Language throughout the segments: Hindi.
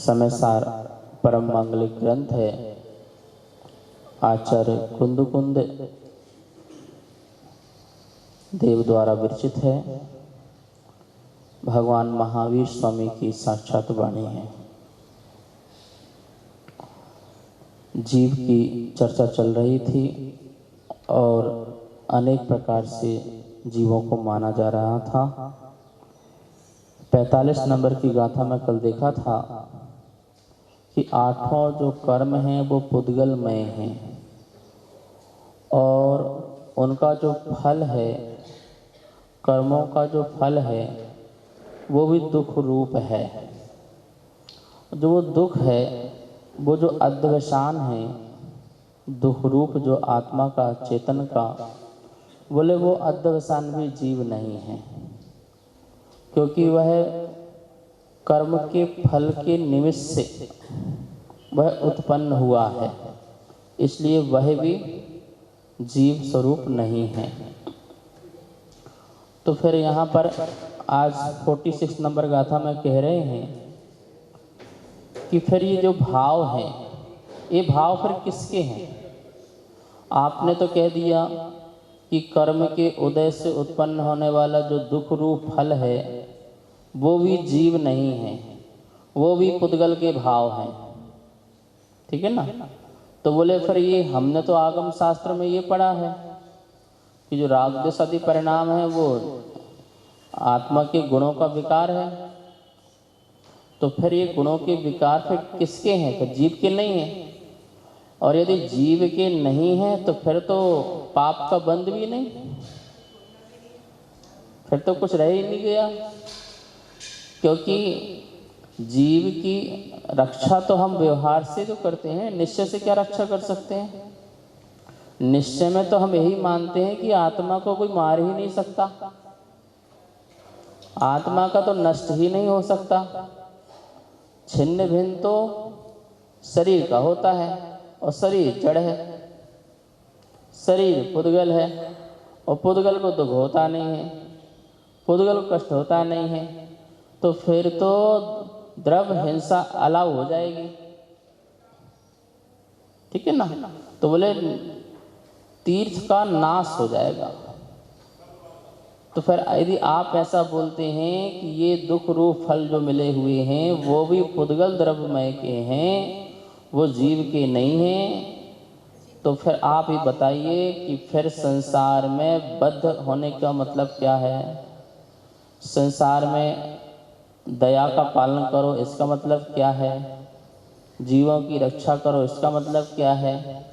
समय सार परम मांगलिक ग्रंथ है। आचार्य कुंद देव द्वारा विरचित है। भगवान महावीर स्वामी की साक्षात वाणी है। जीव की चर्चा चल रही थी और अनेक प्रकार से जीवों को माना जा रहा था। 45 नंबर की गाथा में कल देखा था कि 8 जो कर्म हैं वो पुद्गलमय हैं और उनका जो फल है, कर्मों का जो फल है वो भी दुख रूप है। जो वो दुख है, वो जो अध्यवसान है, दुख रूप जो आत्मा का, चेतन का, बोले वो अध्यवसान भी जीव नहीं है, क्योंकि वह कर्म के फल के निमित्त से वह उत्पन्न हुआ है, इसलिए वह भी जीव स्वरूप नहीं है। तो फिर यहाँ पर आज 46 नंबर गाथा में कह रहे हैं कि फिर ये जो भाव है, ये भाव फिर किसके हैं? आपने तो कह दिया कि कर्म के उदय से उत्पन्न होने वाला जो दुख रूप फल है वो भी जीव नहीं है, वो भी पुद्गल के भाव हैं। ठीक है ना? तो बोले फिर ये हमने तो आगम शास्त्र में ये पढ़ा है कि जो राग द्वेष आदि परिणाम है वो आत्मा के गुणों का विकार है। तो फिर ये गुणों के विकार फिर किसके हैं? फिर जीव के नहीं है। और यदि जीव के नहीं है तो फिर तो पाप का बंध भी नहीं, फिर तो कुछ रह ही नहीं गया। क्योंकि जीव की रक्षा तो हम व्यवहार से जो करते हैं, निश्चय से क्या रक्षा कर सकते हैं? निश्चय में तो हम यही मानते हैं कि आत्मा को कोई मार ही नहीं सकता, आत्मा का तो नष्ट ही नहीं हो सकता। छिन्न भिन्न तो शरीर का होता है और शरीर जड़ है, शरीर पुद्गल है और पुद्गल को दुख होता नहीं है, पुद्गल को कष्ट होता नहीं है। तो फिर तो द्रव्य हिंसा अलाउ हो जाएगी। ठीक है ना? तो बोले तीर्थ का नाश हो जाएगा। तो फिर यदि आप ऐसा बोलते हैं कि ये दुख रूप फल जो मिले हुए हैं वो भी पुद्गल द्रव्यमय के हैं, वो जीव के नहीं हैं, तो फिर आप ही बताइए कि फिर संसार में बद्ध होने का मतलब क्या है? संसार में दया का पालन करो, इसका मतलब क्या है? जीवों की रक्षा करो, इसका मतलब क्या है?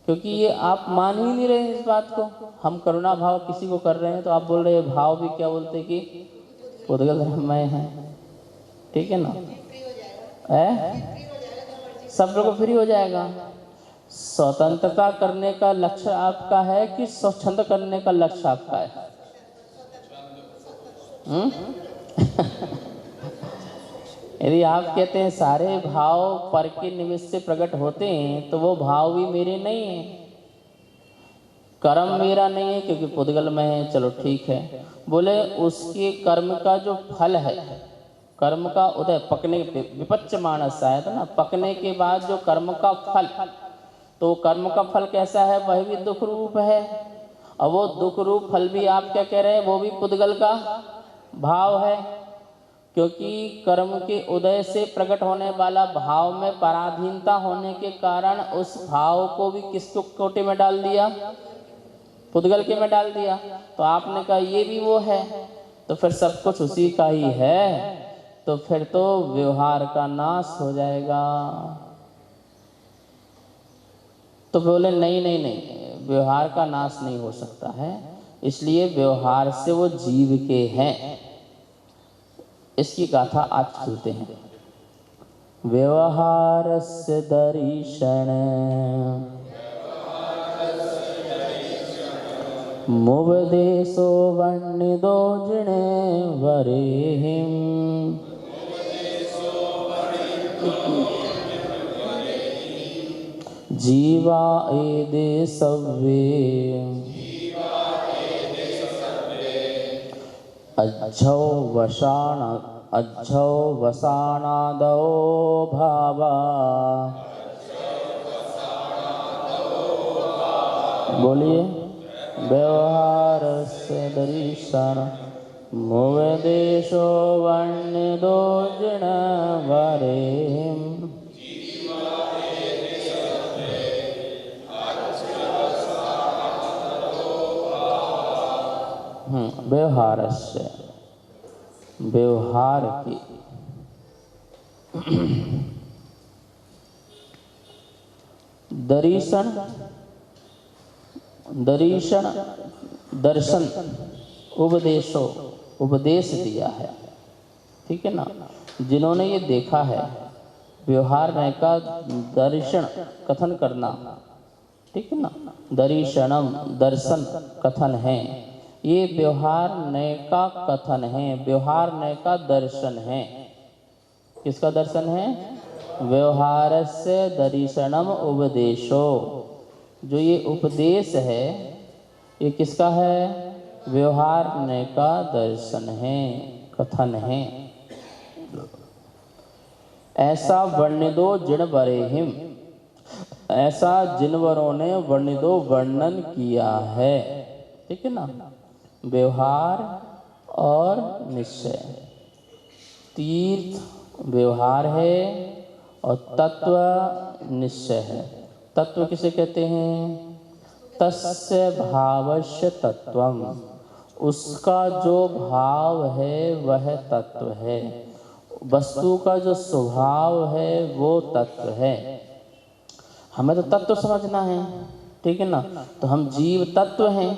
क्योंकि ये आप मान ही नहीं रहे इस बात को। हम करुणा भाव किसी को कर रहे हैं तो आप बोल रहे हैं भाव भी क्या बोलते कि पुद्गल धर्ममय है। ठीक है ना? सब लोग फ्री हो जाएगा। स्वतंत्रता करने का लक्ष्य आपका है कि स्वच्छंद करने का लक्ष्य आपका है? यदि आप कहते हैं सारे भाव पर के निमित्त से प्रकट होते हैं तो वो भाव भी मेरे नहीं है, कर्म मेरा नहीं है क्योंकि पुद्गल में है। चलो ठीक है। बोले उसके कर्म का जो फल है, कर्म का उदय, पकने विपच्च मानस आया था ना, पकने के बाद जो कर्म का फल, तो कर्म का फल कैसा है? वह भी दुख रूप है। और वो दुख रूप फल भी आप क्या कह रहे हैं? वो भी पुद्गल का भाव है, क्योंकि कर्म के उदय से प्रकट होने वाला भाव में पराधीनता होने के कारण उस भाव को भी किसको कोटे में डाल दिया? पुद्गल के में डाल दिया। तो आपने कहा ये भी वो है, तो फिर सब कुछ उसी का ही है, तो फिर तो व्यवहार का नाश हो जाएगा। तो बोले नहीं नहीं नहीं, व्यवहार का नाश नहीं हो सकता है, इसलिए व्यवहार से वो जीव के हैं। इसकी गाथा आज चलते हैं। व्यवहारस्य दर्शन मुपदेशो वर्णिदो जिणे वरेहिं जीवा एदे सव्वे अज्झौ वशान अज्झौ वसानादो भावा। बोलिए व्यवहार से दर्शन मुव देशो वन्य दो जिण वरे। व्यवहार से, व्यवहार की दर्शन, दर्शन दर्शन उपदेशो उपदेश दिया है, ठीक है ना। जिन्होंने ये देखा है, व्यवहार का दर्शन कथन करना, ठीक है ना। दर्शनम दर्शन कथन है, ये व्यवहार नय का कथन है, व्यवहार नय का दर्शन है। किसका दर्शन है? व्यवहार से दर्शनम उपदेशो। जो ये उपदेश है ये किसका है? व्यवहार नय का दर्शन है, कथन है। ऐसा वर्णिदो जिण बरेहिम, ऐसा जिनवरों ने वर्णिदो वर्णन किया है, ठीक है ना। व्यवहार और निश्चय, तीर्थ व्यवहार है और तत्व निश्चय है। तत्व किसे कहते हैं? तस्य भावस्य तत्वम, उसका जो भाव है वह तत्व है, वस्तु का जो स्वभाव है वो तत्व है। हमें तो तत्व समझना है, ठीक है ना। तो हम जीव तत्व हैं,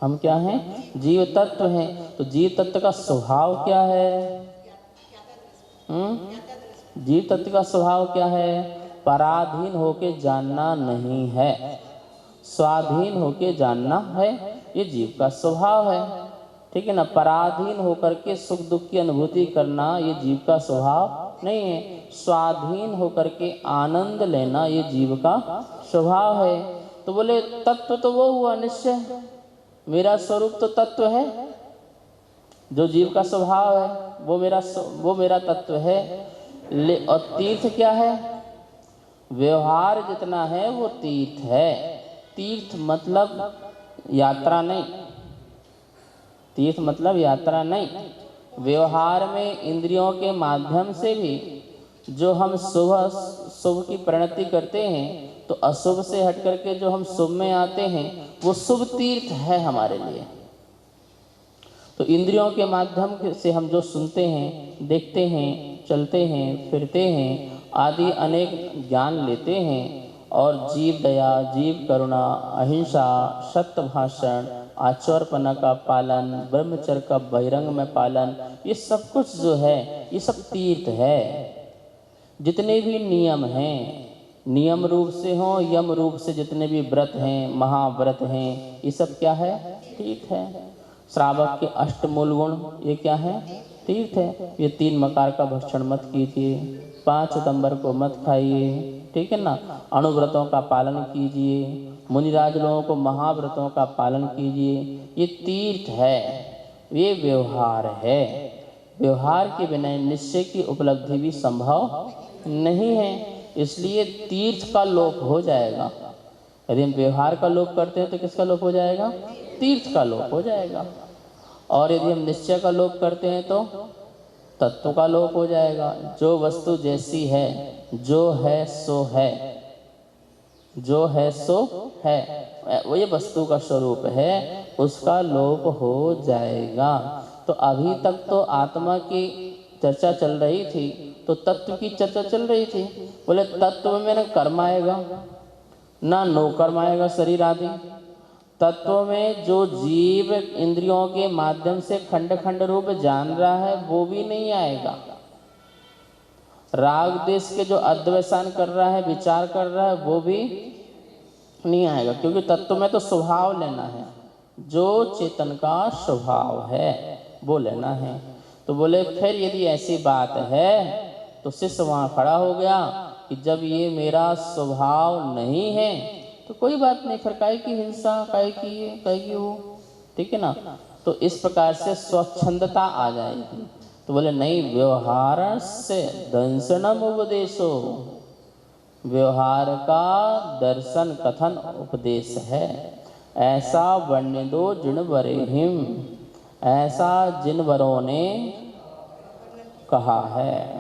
हम क्या हैं? जीव तत्व हैं। तो जीव तत्व का स्वभाव क्या है? जीव तत्व का स्वभाव क्या है? पराधीन होके जानना नहीं है, स्वाधीन होके जानना है, ये जीव का स्वभाव है, ठीक है ना। पराधीन होकर के सुख दुख की अनुभूति करना ये जीव का स्वभाव नहीं है। स्वाधीन होकर के आनंद लेना ये जीव का स्वभाव है। तो बोले तत्व तो वो हुआ निश्चय, मेरा स्वरूप तो तत्व है, जो जीव का स्वभाव है वो मेरा तत्व है। और तीर्थ क्या है? व्यवहार जितना है वो तीर्थ है। तीर्थ मतलब यात्रा नहीं, तीर्थ मतलब यात्रा नहीं। व्यवहार में इंद्रियों के माध्यम से भी जो हम शुभ की परिणति करते हैं, तो अशुभ से हट करके जो हम शुभ में आते हैं वो शुभ तीर्थ है हमारे लिए। तो इंद्रियों के माध्यम से हम जो सुनते हैं, देखते हैं, चलते हैं, फिरते हैं आदि अनेक ज्ञान लेते हैं, और जीव दया, जीव करुणा, अहिंसा, सत्य भाषण, आचौरपना का पालन, ब्रह्मचर्य का बहिरंग में पालन, ये सब कुछ जो है ये सब तीर्थ है। जितने भी नियम हैं, नियम रूप से हो यम रूप से जितने भी व्रत हैं, महाव्रत हैं, ये सब क्या है? तीर्थ है। श्रावक के अष्टमूल गुण ये क्या है? तीर्थ है। ये 3 मकार का भक्षण मत कीजिए, 5 सितंबर को मत खाइए, ठीक है ना। अणुव्रतों का पालन कीजिए, मुनिराज लोगों को महाव्रतों का पालन कीजिए, ये तीर्थ है, ये व्यवहार है। व्यवहार के बिना निश्चय की उपलब्धि भी संभव नहीं है, इसलिए तीर्थ का लोप हो जाएगा। यदि हम व्यवहार का लोप करते हैं तो किसका लोप हो जाएगा? तीर्थ का लोप हो जाएगा। और यदि हम निश्चय का लोप करते हैं तो तत्व का लोप हो जाएगा। जो वस्तु जैसी है, जो है सो है, जो है सो है, वो ये वस्तु का स्वरूप है, उसका लोप हो जाएगा। तो अभी तक तो आत्मा की चर्चा चल रही थी, तो तत्व की चर्चा चल रही थी। बोले तत्व में न कर्म आएगा, ना नो कर्म आएगा शरीर आदि। तत्व में जो जीव इंद्रियों के माध्यम से खंड खंड रूप जान रहा है वो भी नहीं आएगा। राग देश के जो अध्यवसान कर रहा है, विचार कर रहा है, वो भी नहीं आएगा, क्योंकि तत्व में तो स्वभाव लेना है, जो चेतन का स्वभाव है वो लेना है। तो बोले फिर यदि ऐसी बात है तो शिष्य वहाँ खड़ा हो गया कि जब ये मेरा स्वभाव नहीं है तो कोई बात नहीं, फिर काहे की हिंसा, काहे की ये, काहे की वो, ठीक है ना। तो इस प्रकार से स्वच्छंदता आ जाएगी। तो बोले नहीं, व्यवहार से दंसनम उपदेशो, व्यवहार का दर्शन कथन उपदेश है। ऐसा वर्ण्य दो जिन बरेहिम, ऐसा जिन वरों ने कहा है।